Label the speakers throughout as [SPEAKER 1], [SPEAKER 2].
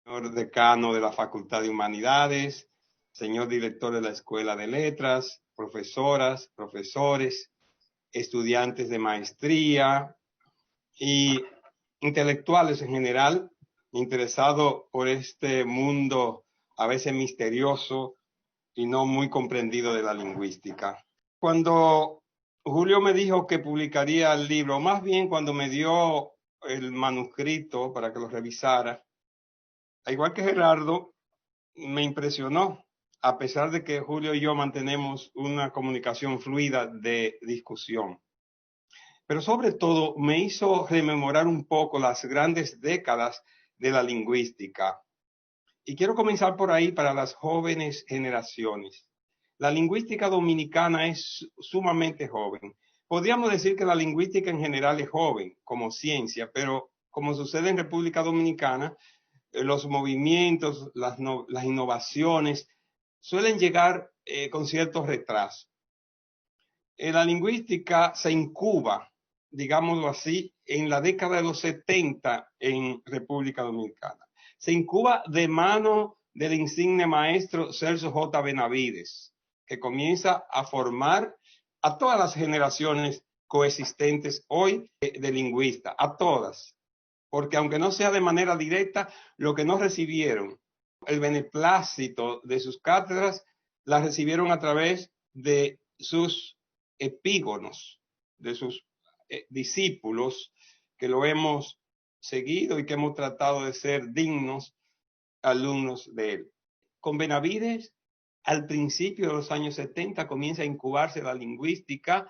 [SPEAKER 1] señor decano de la Facultad de Humanidades, señor director de la Escuela de Letras, profesoras, profesores, estudiantes de maestría y intelectuales en general, interesados por este mundo a veces misterioso y no muy comprendido de la lingüística. Cuando Julio me dijo que publicaría el libro, más bien cuando me dio el manuscrito para que lo revisara, al igual que Gerardo, me impresionó, a pesar de que Julio y yo mantenemos una comunicación fluida de discusión. Pero sobre todo me hizo rememorar un poco las grandes décadas de la lingüística. Y quiero comenzar por ahí para las jóvenes generaciones. La lingüística dominicana es sumamente joven. Podríamos decir que la lingüística en general es joven como ciencia, pero como sucede en República Dominicana, los movimientos, las innovaciones suelen llegar con cierto retraso. La lingüística se incuba, digámoslo así, en la década de los 70 en República Dominicana. Se incuba de mano del insigne maestro Celso J. Benavides, que comienza a formar a todas las generaciones coexistentes hoy de lingüistas, a todas, porque aunque no sea de manera directa, lo que no recibieron el beneplácito de sus cátedras, las recibieron a través de sus epígonos, de sus discípulos, que lo hemos seguido y que hemos tratado de ser dignos alumnos de él. Con Benavides, al principio de los años 70, comienza a incubarse la lingüística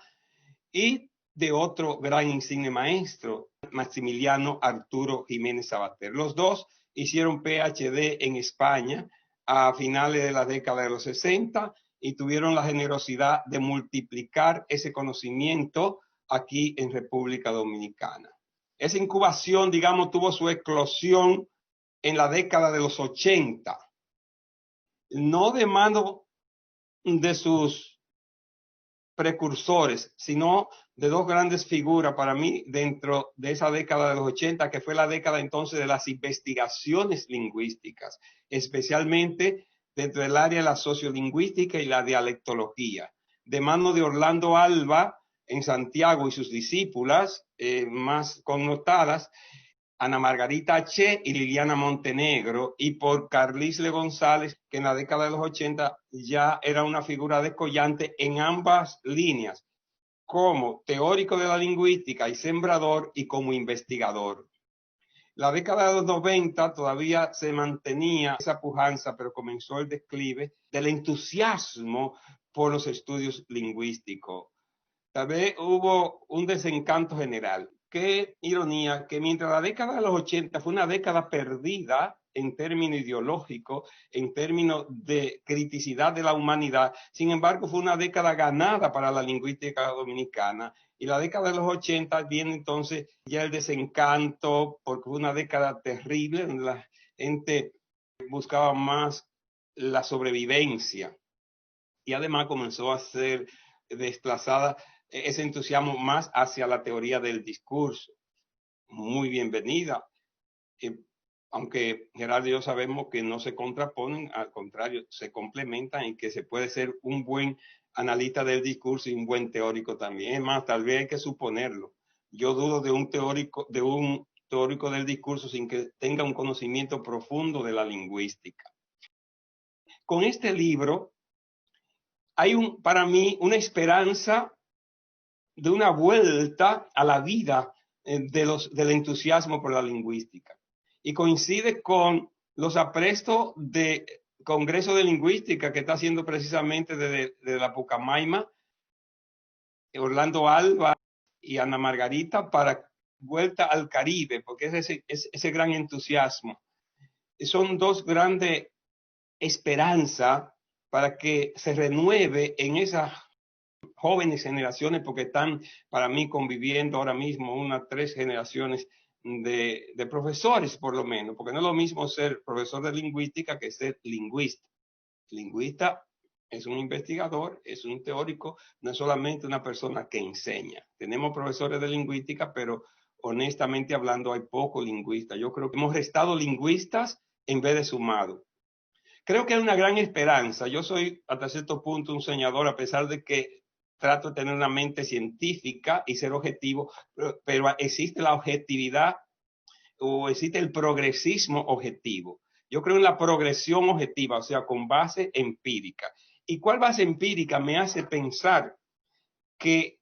[SPEAKER 1] y de otro gran insigne maestro, Maximiliano Arturo Jiménez Sabater. Los dos hicieron PhD en España a finales de la década de los 60 y tuvieron la generosidad de multiplicar ese conocimiento aquí en República Dominicana. Esa incubación, digamos, tuvo su eclosión en la década de los 80, no de mano de sus precursores, sino de dos grandes figuras para mí dentro de esa década de los 80, que fue la década entonces de las investigaciones lingüísticas, especialmente dentro del área de la sociolingüística y la dialectología, de mano de Orlando Alba en Santiago y sus discípulas más connotadas, Ana Margarita Che y Liliana Montenegro, y por Carlisle González, que en la década de los 80 ya era una figura descollante en ambas líneas, como teórico de la lingüística y sembrador, y como investigador. La década de los 90 todavía se mantenía esa pujanza, pero comenzó el declive del entusiasmo por los estudios lingüísticos. Tal vez hubo un desencanto general. Qué ironía que mientras la década de los 80 fue una década perdida en términos ideológicos, en términos de criticidad de la humanidad, sin embargo fue una década ganada para la lingüística dominicana. Y la década de los 80 viene entonces ya el desencanto, porque fue una década terrible, donde la gente buscaba más la sobrevivencia y además comenzó a ser desplazada ese entusiasmo más hacia la teoría del discurso. Muy bienvenida, aunque Gerardo y yo sabemos que no se contraponen, al contrario, se complementan y que se puede ser un buen analista del discurso y un buen teórico también. Es más, tal vez hay que suponerlo. Yo dudo de un teórico del discurso sin que tenga un conocimiento profundo de la lingüística. Con este libro hay para mí una esperanza de una vuelta a la vida del entusiasmo por la lingüística. Y coincide con los aprestos de Congreso de Lingüística que está haciendo precisamente de la Pucamaima, Orlando Alba y Ana Margarita, para vuelta al Caribe, porque es ese gran entusiasmo. Son dos grandes esperanzas para que se renueve en esa jóvenes generaciones, porque están para mí conviviendo ahora mismo unas 3 generaciones de profesores, por lo menos, porque no es lo mismo ser profesor de lingüística que ser lingüista. Lingüista es un investigador, es un teórico, no es solamente una persona que enseña. Tenemos profesores de lingüística, pero honestamente hablando hay pocos lingüistas. Yo creo que hemos restado lingüistas en vez de sumado. Creo que hay una gran esperanza. Yo soy hasta cierto punto un soñador, a pesar de que trato de tener una mente científica y ser objetivo, pero existe la objetividad o existe el progresismo objetivo. Yo creo en la progresión objetiva, o sea, con base empírica. ¿Y cuál base empírica me hace pensar que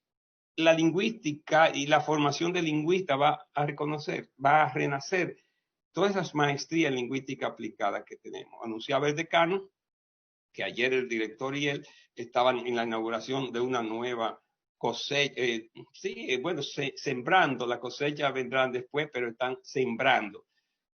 [SPEAKER 1] la lingüística y la formación de lingüista va a reconocer, va a renacer todas esas maestrías en lingüística aplicada que tenemos? Anunciaba el decano que ayer el director y él estaban en la inauguración de una nueva cosecha, bueno, sembrando, la cosecha vendrán después, pero están sembrando.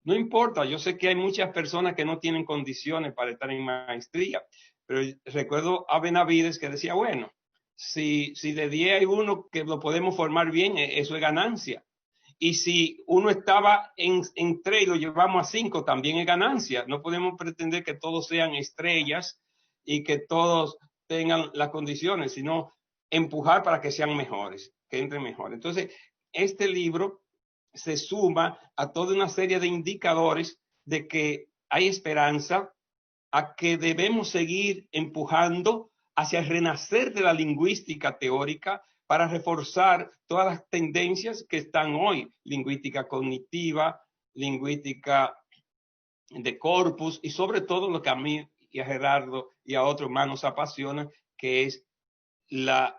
[SPEAKER 1] No importa, yo sé que hay muchas personas que no tienen condiciones para estar en maestría, pero recuerdo a Benavides que decía, bueno, si de 10 hay uno que lo podemos formar bien, eso es ganancia. Y si uno estaba en 3 y lo llevamos a 5, también es ganancia. No podemos pretender que todos sean estrellas y que todos tengan las condiciones, sino empujar para que sean mejores, que entren mejor. Entonces, este libro se suma a toda una serie de indicadores de que hay esperanza, a que debemos seguir empujando hacia el renacer de la lingüística teórica para reforzar todas las tendencias que están hoy: lingüística cognitiva, lingüística de corpus y sobre todo lo que a mí y a Gerardo y a otros más nos apasiona, que es la,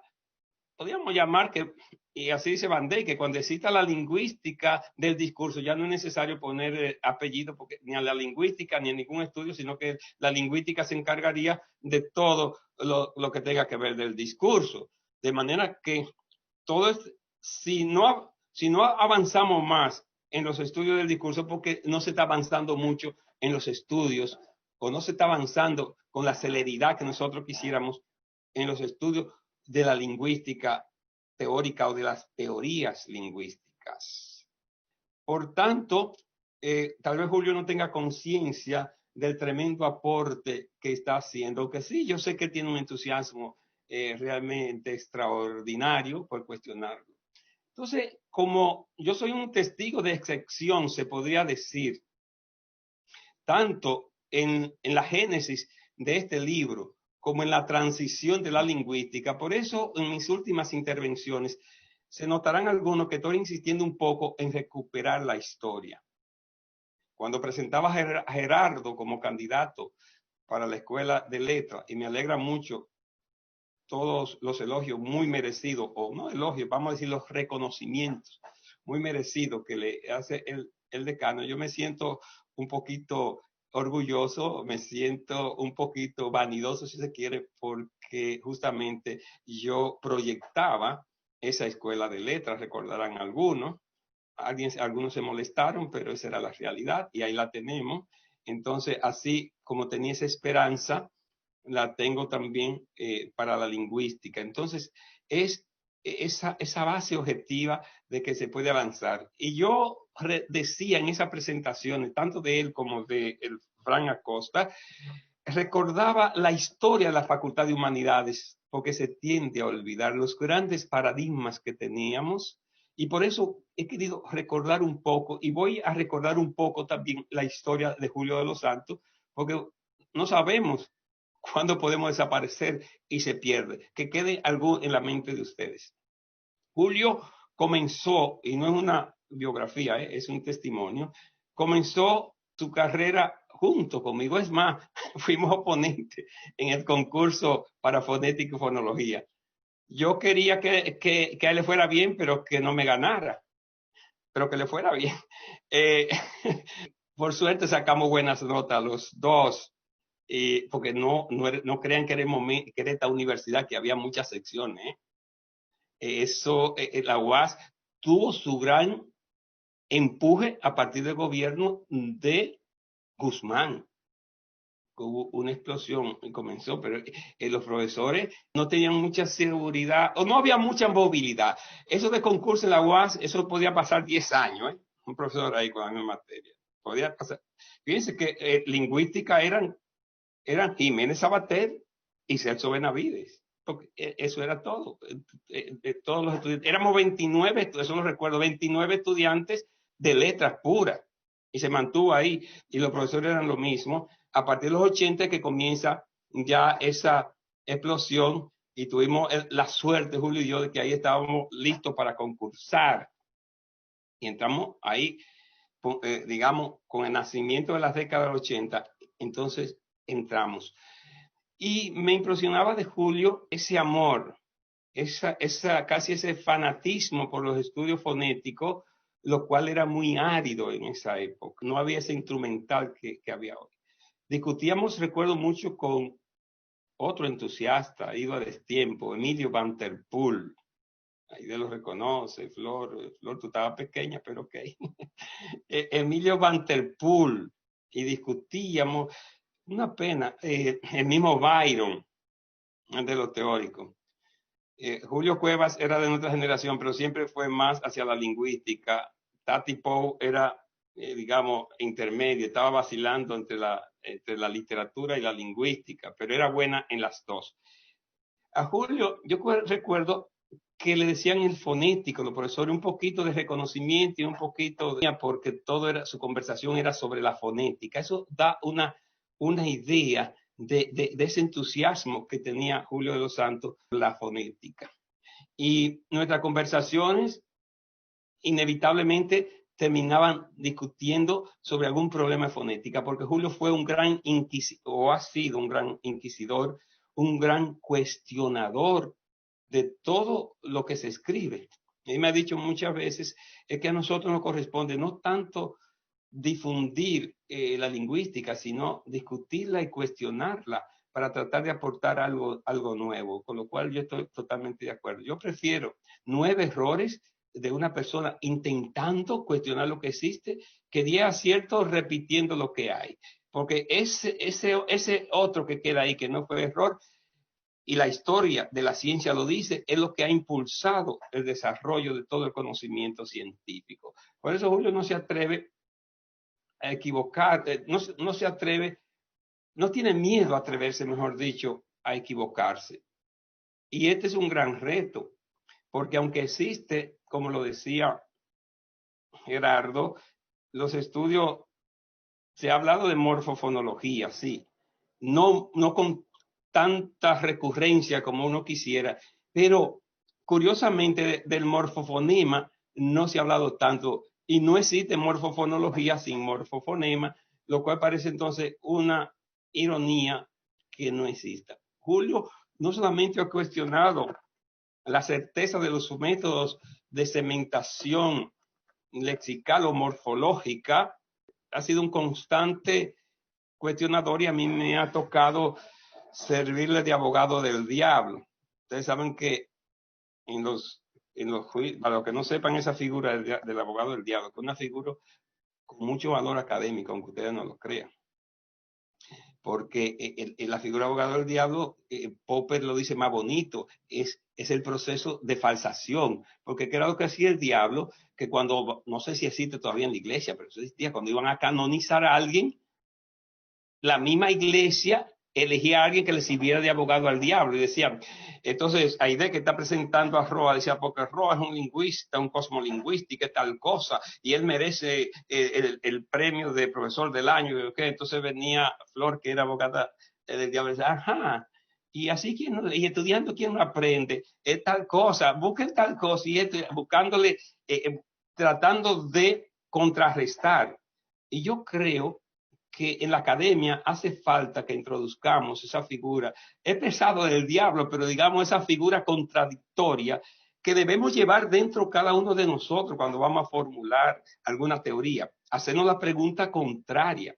[SPEAKER 1] podríamos llamar que, y así dice Van Dijk, que cuando cita la lingüística del discurso ya no es necesario poner apellido, porque ni a la lingüística ni a ningún estudio, sino que la lingüística se encargaría de todo lo que tenga que ver del discurso. De manera que todo es, si no avanzamos más en los estudios del discurso, porque no se está avanzando mucho en los estudios, o no se está avanzando con la celeridad que nosotros quisiéramos en los estudios de la lingüística teórica o de las teorías lingüísticas. Por tanto, tal vez Julio no tenga conciencia del tremendo aporte que está haciendo, que sí, yo sé que tiene un entusiasmo realmente extraordinario por cuestionarlo. Entonces, como yo soy un testigo de excepción, se podría decir, tanto en la génesis de este libro como en la transición de la lingüística. Por eso, en mis últimas intervenciones, se notarán algunos que estoy insistiendo un poco en recuperar la historia. Cuando presentaba a Gerardo como candidato para la Escuela de Letras, y me alegra mucho todos los elogios muy merecidos, o no elogios, vamos a decir los reconocimientos muy merecidos que le hace el decano, yo me siento un poquito orgulloso, me siento un poquito vanidoso, si se quiere, porque justamente yo proyectaba esa escuela de letras, recordarán algunos. Algunos se molestaron, pero esa era la realidad y ahí la tenemos. Entonces, así como tenía esa esperanza, la tengo también para la lingüística. Entonces, es esa base objetiva de que se puede avanzar. Y yo decía en esas presentaciones, tanto de él como de Fran Acosta, recordaba la historia de la Facultad de Humanidades, porque se tiende a olvidar los grandes paradigmas que teníamos. Y por eso he querido recordar un poco, y voy a recordar un poco también la historia de Julio de los Santos, porque no sabemos cuándo podemos desaparecer y se pierde. Que quede algo en la mente de ustedes. Julio comenzó, y no es una biografía, es un testimonio, comenzó su carrera junto conmigo. Es más, fuimos oponentes en el concurso para fonética y fonología. Yo quería que a él le fuera bien, pero que no me ganara, pero que le fuera bien. Por suerte sacamos buenas notas los dos, porque no crean que era esta universidad que había muchas secciones. Eso, la UAS tuvo su gran empuje a partir del gobierno de Guzmán. Hubo una explosión y comenzó, pero los profesores no tenían mucha seguridad o no había mucha movilidad. Eso de concurso en la UAS, eso podía pasar 10 años, un profesor ahí con la misma materia. Podía pasar. Fíjense que lingüística eran Jiménez Sabater y Celso Benavides. Porque eso era todo. Todos los estudiantes. Éramos 29, eso lo recuerdo, 29 estudiantes de letras puras. y se mantuvo ahí, y los profesores eran lo mismo. A partir de los 80 que comienza ya esa explosión, y tuvimos la suerte, Julio y yo, de que ahí estábamos listos para concursar. Y entramos ahí, digamos, con el nacimiento de las décadas del 80, entonces entramos. Y me impresionaba de Julio ese amor, casi ese fanatismo por los estudios fonéticos, lo cual era muy árido en esa época. No había ese instrumental que había hoy. Discutíamos, recuerdo mucho, con otro entusiasta, ido a destiempo, Emilio Van der Poel. Ahí de lo reconoce, Flor, tú estabas pequeña, pero ok. Emilio Van der Poel, y discutíamos, una pena, el mismo Byron, de lo teórico. Julio Cuevas era de nuestra generación, pero siempre fue más hacia la lingüística. Tati Poe era, digamos, intermedio, estaba vacilando entre la literatura y la lingüística, pero era buena en las dos. A Julio, yo recuerdo que le decían el fonético, los profesores, un poquito de reconocimiento y un poquito porque su conversación era sobre la fonética. Eso da una idea de ese entusiasmo que tenía Julio de los Santos por la fonética. Y nuestras conversaciones inevitablemente terminaban discutiendo sobre algún problema de fonética, porque Julio fue un gran inquisidor, o ha sido un gran inquisidor, un gran cuestionador de todo lo que se escribe. Él me ha dicho muchas veces que a nosotros nos corresponde no tanto difundir la lingüística, sino discutirla y cuestionarla para tratar de aportar algo nuevo, con lo cual yo estoy totalmente de acuerdo. Yo prefiero 9 errores de una persona intentando cuestionar lo que existe que 10 aciertos repitiendo lo que hay, porque ese otro que queda ahí que no fue error, y la historia de la ciencia lo dice, es lo que ha impulsado el desarrollo de todo el conocimiento científico. Por eso Julio no se atreve a equivocar, no se atreve, no tiene miedo a atreverse, mejor dicho, a equivocarse. Y este es un gran reto, porque aunque existe, como lo decía Gerardo, los estudios, se ha hablado de morfofonología, sí, no con tanta recurrencia como uno quisiera, pero curiosamente del morfofonema no se ha hablado tanto y no existe morfofonología sin morfofonema, lo cual parece entonces una ironía que no exista. Julio no solamente ha cuestionado la certeza de los métodos de cementación lexical o morfológica, ha sido un constante cuestionador y a mí me ha tocado servirle de abogado del diablo. Ustedes saben que para los que no sepan esa figura del abogado del diablo, que es una figura con mucho valor académico, aunque ustedes no lo crean. Porque la figura de abogado del diablo, Popper lo dice más bonito, es el proceso de falsación, porque era lo que hacía el diablo, que cuando, no sé si existe todavía en la iglesia, pero eso existía, cuando iban a canonizar a alguien, la misma iglesia elegía a alguien que le sirviera de abogado al diablo y decían, entonces Aide que está presentando a Roa, decía, porque Roa es un lingüista, un cosmolingüista y tal cosa, y él merece el premio de profesor del año, entonces venía Flor, que era abogada del diablo, y decía, ajá, y así y estudiando quién no aprende, es tal cosa, busquen tal cosa, y buscándole, tratando de contrarrestar. Y yo creo que en la academia hace falta que introduzcamos esa figura. Es pesado del diablo, pero digamos esa figura contradictoria que debemos llevar dentro cada uno de nosotros cuando vamos a formular alguna teoría. Hacernos la pregunta contraria.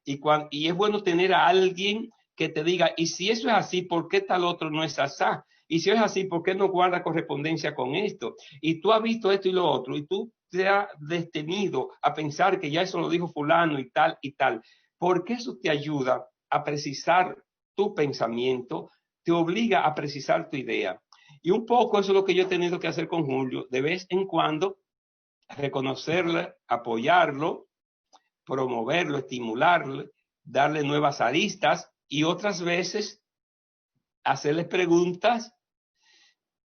[SPEAKER 1] Y es bueno tener a alguien que te diga, y si eso es así, ¿por qué tal otro no es así? Y si es así, ¿por qué no guarda correspondencia con esto? Y tú has visto esto y lo otro, y tú te has detenido a pensar que ya eso lo dijo fulano y tal y tal. Porque eso te ayuda a precisar tu pensamiento, te obliga a precisar tu idea. Y un poco eso es lo que yo he tenido que hacer con Julio, de vez en cuando reconocerle, apoyarlo, promoverlo, estimularle, darle nuevas aristas y otras veces hacerle preguntas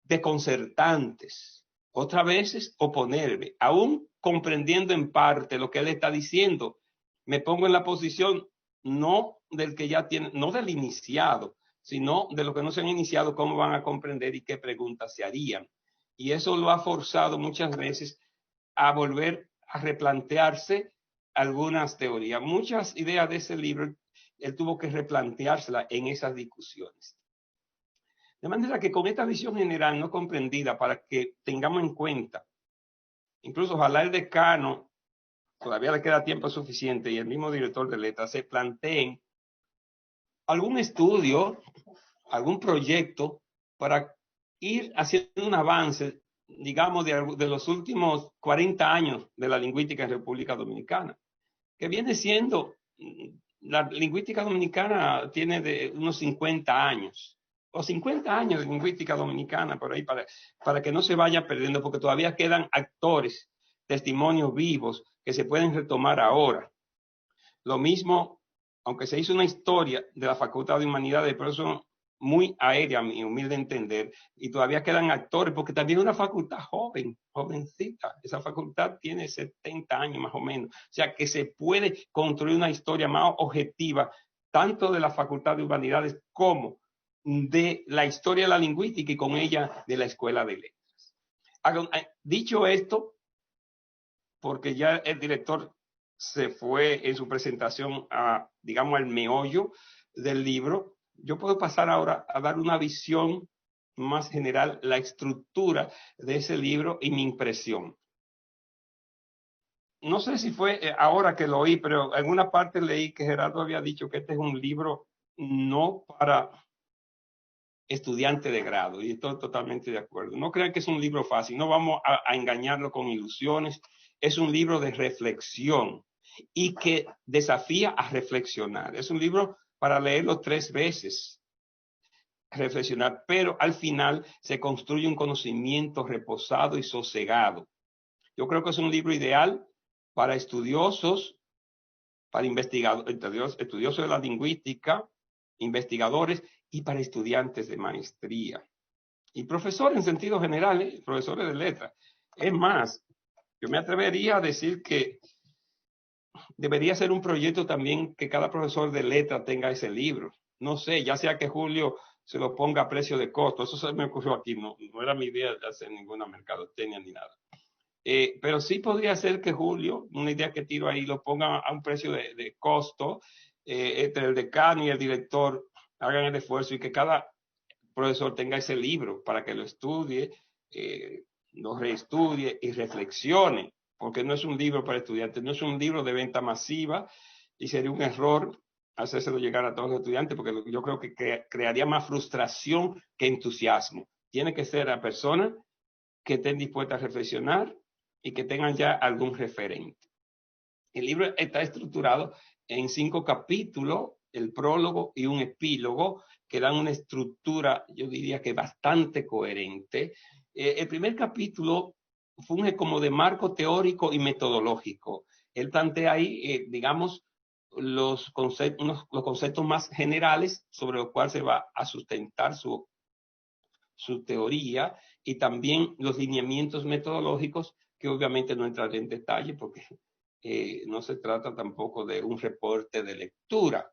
[SPEAKER 1] desconcertantes. Otras veces oponerme, aún comprendiendo en parte lo que él está diciendo. Me pongo en la posición no del que ya tiene, no del iniciado, sino de los que no se han iniciado, cómo van a comprender y qué preguntas se harían. Y eso lo ha forzado muchas veces a volver a replantearse algunas teorías. Muchas ideas de ese libro, él tuvo que replanteárselas en esas discusiones. De manera que con esta visión general no comprendida, para que tengamos en cuenta, incluso ojalá el decano, todavía le queda tiempo suficiente, y el mismo director de letras se planteen algún estudio, algún proyecto para ir haciendo un avance, digamos, de los últimos 40 años de la lingüística en República Dominicana, que viene siendo, la lingüística dominicana tiene de unos 50 años, o 50 años de lingüística dominicana, por ahí, para que no se vaya perdiendo, porque todavía quedan actores, testimonios vivos que se pueden retomar ahora. Lo mismo, aunque se hizo una historia de la Facultad de Humanidades, pero eso muy aérea, a mi humilde entender, y todavía quedan actores, porque también es una facultad joven, jovencita. Esa facultad tiene 70 años más o menos. O sea, que se puede construir una historia más objetiva, tanto de la Facultad de Humanidades como de la historia de la lingüística y con ella de la Escuela de Letras. Dicho esto, porque ya el director se fue en su presentación a, digamos, al meollo del libro, yo puedo pasar ahora a dar una visión más general, la estructura de ese libro y mi impresión. No sé si fue ahora que lo oí, pero en una parte leí que Gerardo había dicho que este es un libro no para estudiante de grado, y estoy totalmente de acuerdo. No crean que es un libro fácil, no vamos a engañarlo con ilusiones. Es un libro de reflexión y que desafía a reflexionar. Es un libro para leerlo 3 veces, reflexionar, pero al final se construye un conocimiento reposado y sosegado. Yo creo que es un libro ideal para estudiosos, para estudiosos de la lingüística, investigadores y para estudiantes de maestría. Y profesores en sentido general, profesores de letras. Es más, yo me atrevería a decir que debería ser un proyecto también que cada profesor de letras tenga ese libro. No sé, ya sea que Julio se lo ponga a precio de costo. Eso se me ocurrió aquí, no era mi idea de hacer ninguna mercadotecnia ni nada. Pero sí podría ser que Julio, una idea que tiro ahí, lo ponga a un precio de costo, entre el decano y el director hagan el esfuerzo y que cada profesor tenga ese libro para que lo estudie, lo reestudie y reflexione, porque no es un libro para estudiantes, no es un libro de venta masiva y sería un error hacérselo llegar a todos los estudiantes, porque yo creo que crearía más frustración que entusiasmo. Tiene que ser a personas que estén dispuestas a reflexionar y que tengan ya algún referente. El libro está estructurado en 5 capítulos, el prólogo y un epílogo, que dan una estructura, yo diría que bastante coherente. El primer capítulo funge como de marco teórico y metodológico. Él plantea ahí, digamos, los conceptos más generales sobre los cuales se va a sustentar su teoría, y también los lineamientos metodológicos, que obviamente no entraré en detalle porque no se trata tampoco de un reporte de lectura.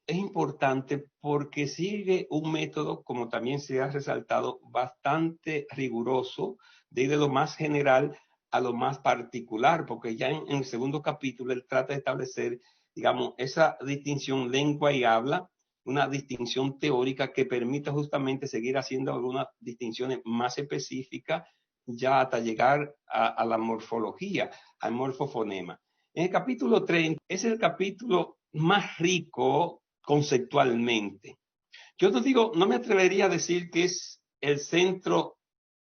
[SPEAKER 1] Es importante porque sigue un método, como también se ha resaltado, bastante riguroso, de lo más general a lo más particular, porque ya en el segundo capítulo él trata de establecer, digamos, esa distinción lengua y habla, una distinción teórica que permita justamente seguir haciendo algunas distinciones más específicas, ya hasta llegar a la morfología, al morfofonema. En el capítulo 30 es el capítulo más rico conceptualmente. Yo no digo, no me atrevería a decir que es el centro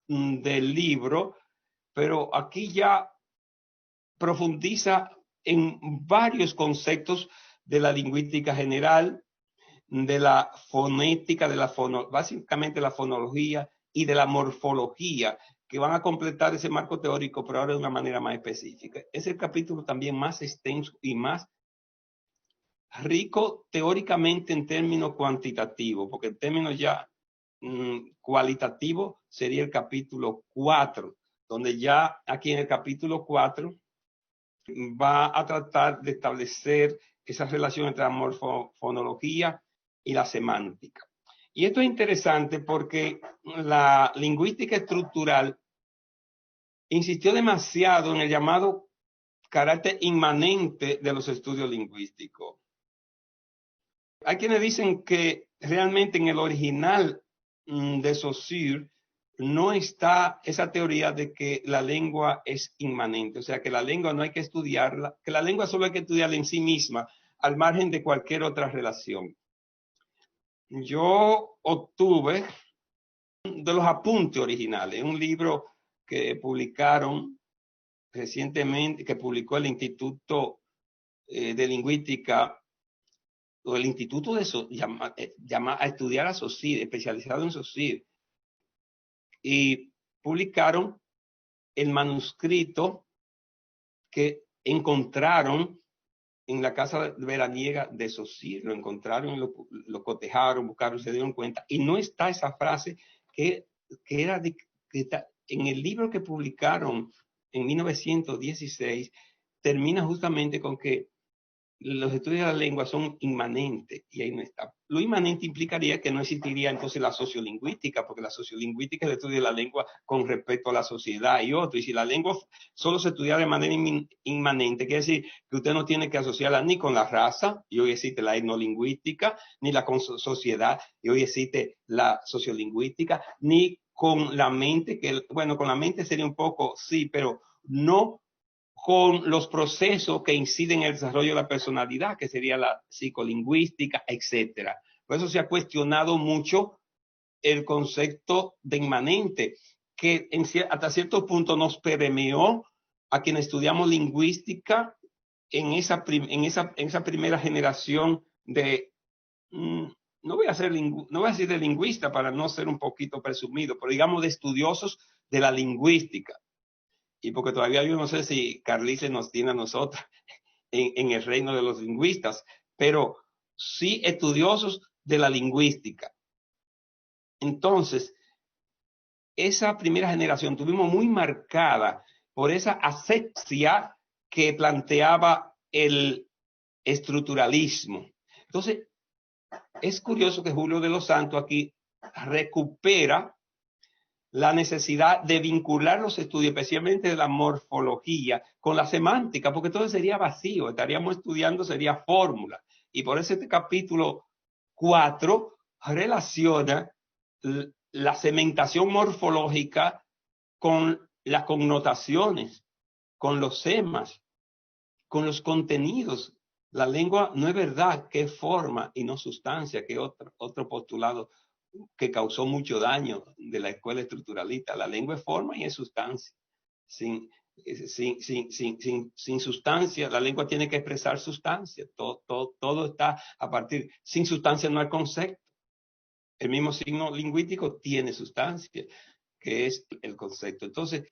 [SPEAKER 1] del libro, pero aquí ya profundiza en varios conceptos de la lingüística general, de la fonética, básicamente la fonología y de la morfología, que van a completar ese marco teórico, pero ahora de una manera más específica. Es el capítulo también más extenso y más rico teóricamente en términos cuantitativos, porque en términos ya cualitativos sería el capítulo 4, donde ya aquí en el capítulo 4 va a tratar de establecer esa relación entre la morfofonología y la semántica. Y esto es interesante porque la lingüística estructural insistió demasiado en el llamado carácter inmanente de los estudios lingüísticos. Hay quienes dicen que realmente en el original de Saussure no está esa teoría de que la lengua es inmanente, o sea, que la lengua no hay que estudiarla, que la lengua solo hay que estudiarla en sí misma, al margen de cualquier otra relación. Yo obtuve de los apuntes originales, un libro que publicaron recientemente, que publicó el Instituto de Lingüística, o el Instituto de llama a estudiar a Saussure, especializado en Saussure, y publicaron el manuscrito que encontraron en la casa veraniega de Saussure. Lo encontraron, lo cotejaron, buscaron, se dieron cuenta, y no está esa frase que era en el libro que publicaron en 1916, termina justamente con que los estudios de la lengua son inmanentes, y ahí no está. Lo inmanente implicaría que no existiría entonces la sociolingüística, porque la sociolingüística es el estudio de la lengua con respecto a la sociedad y otro. Y si la lengua solo se estudia de manera inmanente, quiere decir que usted no tiene que asociarla ni con la raza, y hoy existe la etnolingüística, ni la con sociedad, y hoy existe la sociolingüística, ni con la mente, que bueno, con la mente sería un poco, sí, pero no con los procesos que inciden en el desarrollo de la personalidad, que sería la psicolingüística, etcétera. Por eso se ha cuestionado mucho el concepto de inmanente, que hasta cierto punto nos permeó a quienes estudiamos lingüística en esa primera generación de, no voy a decir de lingüista para no ser un poquito presumido, pero digamos de estudiosos de la lingüística. Y porque todavía yo no sé si Carlice nos tiene a nosotros en el reino de los lingüistas, pero sí estudiosos de la lingüística. Entonces, esa primera generación tuvimos muy marcada por esa asepsia que planteaba el estructuralismo. Entonces, es curioso que Julio de los Santos aquí recupera la necesidad de vincular los estudios, especialmente de la morfología, con la semántica, porque todo sería vacío, estaríamos estudiando, sería fórmula. Y por eso este capítulo 4 relaciona la segmentación morfológica con las connotaciones, con los temas, con los contenidos. La lengua no es verdad que es forma y no sustancia, que es otro postulado que causó mucho daño de la escuela estructuralista. La lengua es forma y es sustancia. Sin sustancia, la lengua tiene que expresar sustancia. Todo está a partir. Sin sustancia no hay concepto. El mismo signo lingüístico tiene sustancia, que es el concepto. Entonces,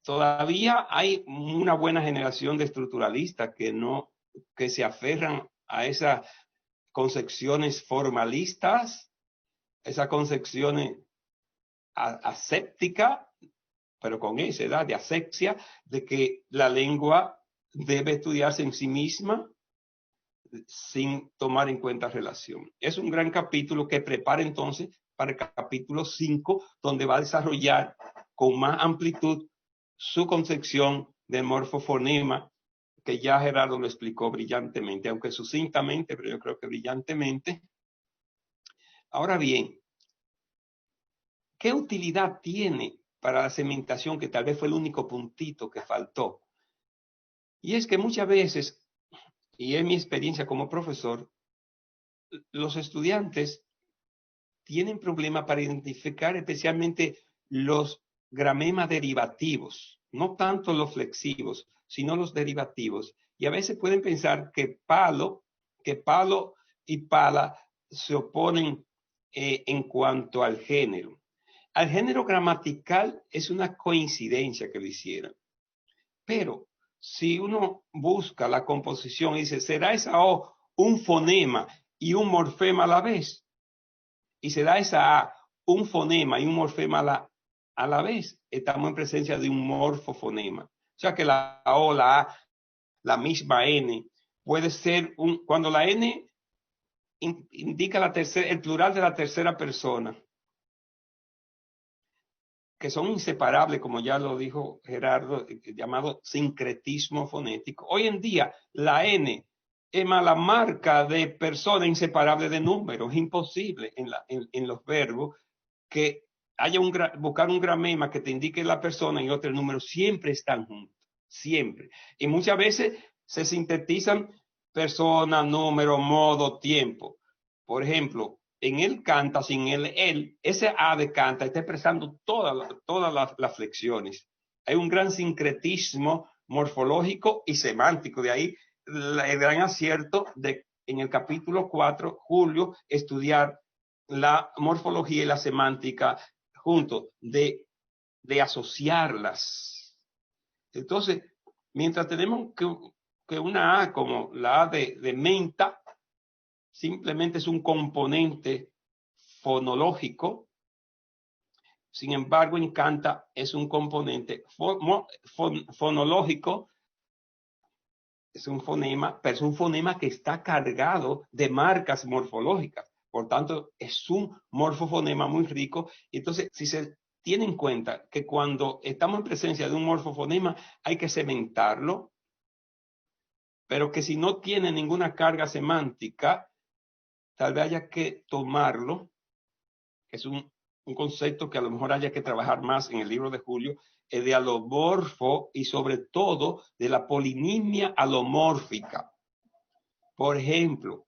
[SPEAKER 1] todavía hay una buena generación de estructuralistas que se aferran a esas concepciones formalistas, esas concepciones asépticas, pero con esa edad de asepsia, de que la lengua debe estudiarse en sí misma sin tomar en cuenta relación. Es un gran capítulo que prepara entonces para el capítulo 5, donde va a desarrollar con más amplitud su concepción del morfofonema, que ya Gerardo lo explicó brillantemente, aunque sucintamente, pero yo creo que brillantemente. Ahora bien, ¿qué utilidad tiene para la segmentación, que tal vez fue el único puntito que faltó? Y es que muchas veces, y en mi experiencia como profesor, los estudiantes tienen problemas para identificar especialmente los gramemas derivativos, no tanto los flexivos, sino los derivativos. Y a veces pueden pensar que palo y pala se oponen en cuanto al género. Al género gramatical es una coincidencia que lo hicieron. Pero si uno busca la composición y dice, ¿será esa O un fonema y un morfema a la vez? Y será esa A un fonema y un morfema a la vez estamos en presencia de un morfofonema. O sea que la O, la A, la misma N, puede ser cuando la N indica el plural de la tercera persona, que son inseparables, como ya lo dijo Gerardo, llamado sincretismo fonético. Hoy en día, la N es la marca de persona inseparable de números. Es imposible en los verbos que haya buscar un gramema que te indique la persona y otro número. Siempre están juntos, siempre. Y muchas veces se sintetizan persona, número, modo, tiempo. Por ejemplo, en él canta, sin él, ese A de canta está expresando todas las flexiones. Hay un gran sincretismo morfológico y semántico. De ahí el gran acierto de, en el capítulo 4, Julio, estudiar la morfología y la semántica juntos, de asociarlas. Entonces, mientras tenemos que una A como la A de menta, simplemente es un componente fonológico. Sin embargo, en canta es un componente fonológico, es un fonema, pero es un fonema que está cargado de marcas morfológicas. Por tanto, es un morfofonema muy rico. Entonces, si se tiene en cuenta que cuando estamos en presencia de un morfofonema hay que cementarlo, pero que si no tiene ninguna carga semántica, tal vez haya que tomarlo, que es un concepto que a lo mejor haya que trabajar más en el libro de Julio, de alomorfo y sobre todo de la polinimia alomórfica. Por ejemplo,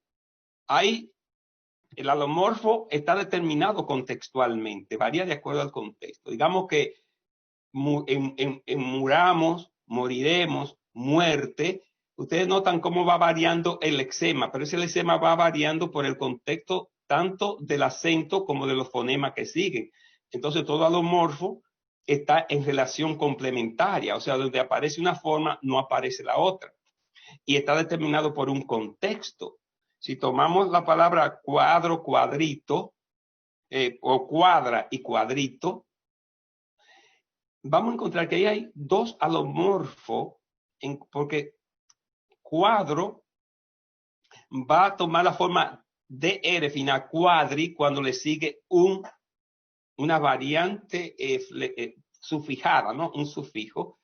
[SPEAKER 1] el alomorfo está determinado contextualmente, varía de acuerdo al contexto. Digamos que en muramos, moriremos, muerte. Ustedes notan cómo va variando el lexema, pero ese lexema va variando por el contexto tanto del acento como de los fonemas que siguen. Entonces, todo alomorfo está en relación complementaria, o sea, donde aparece una forma, no aparece la otra. Y está determinado por un contexto. Si tomamos la palabra cuadro, cuadrito, o cuadra y cuadrito, vamos a encontrar que ahí hay dos alomorfos, porque cuadro va a tomar la forma de R final, cuadri, cuando le sigue una variante sufijada, ¿no? Un sufijo.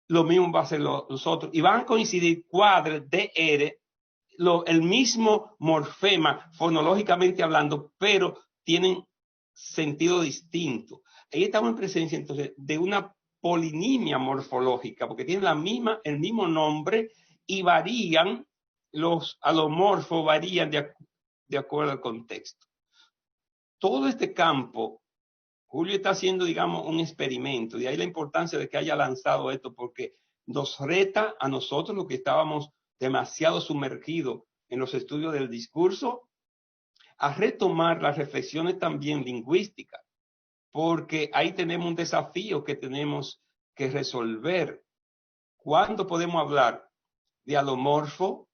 [SPEAKER 1] Lo mismo va a ser los otros. Y van a coincidir cuadre, DR, el mismo morfema fonológicamente hablando, pero tienen sentido distinto. Ahí estamos en presencia entonces de una polinimia morfológica, porque tienen el mismo nombre y varían, los alomorfos varían de acuerdo al contexto. Todo este campo, Julio está haciendo, digamos, un experimento, de ahí la importancia de que haya lanzado esto, porque nos reta a nosotros, los que estábamos demasiado sumergidos en los estudios del discurso, a retomar las reflexiones también lingüísticas, porque ahí tenemos un desafío que tenemos que resolver. ¿Cuándo podemos hablar de alomorfo,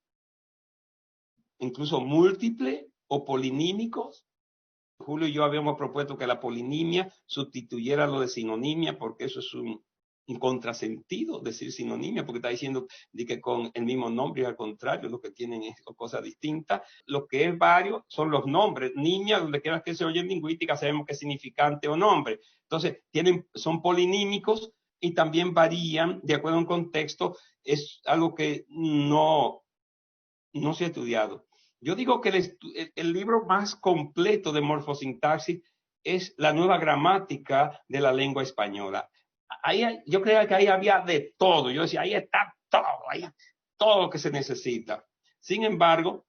[SPEAKER 1] incluso múltiple o polinímicos? Julio y yo habíamos propuesto que la polinimia sustituyera lo de sinonimia, porque eso es un contrasentido decir sinonimia, porque está diciendo que con el mismo nombre, y al contrario, lo que tienen es cosas distintas. Lo que es vario son los nombres. Nimia, donde quiera que se oye en lingüística, sabemos que es significante o nombre. Entonces, son polinímicos y también varían de acuerdo a un contexto. Es algo que no se ha estudiado. Yo digo que el libro más completo de morfosintaxis es la nueva gramática de la lengua española. Yo creo que ahí había de todo. Yo decía, ahí está todo lo que se necesita. Sin embargo,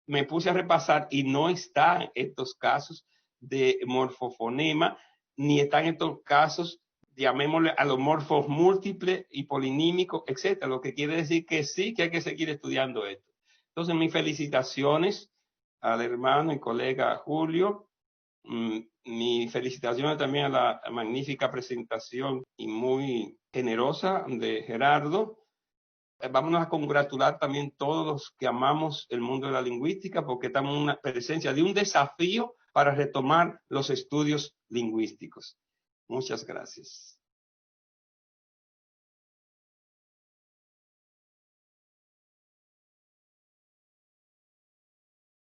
[SPEAKER 1] me puse a repasar y no están estos casos de morfofonema, ni están estos casos, llamémosle alomorfos múltiples y polinímicos, etcétera. Lo que quiere decir que sí, que hay que seguir estudiando esto. Entonces, mis felicitaciones al hermano y colega Julio. Mis felicitaciones también a la magnífica presentación y muy generosa de Gerardo. Vámonos a congratular también todos los que amamos el mundo de la lingüística, porque estamos en una presencia de un desafío para retomar los estudios lingüísticos. Muchas gracias.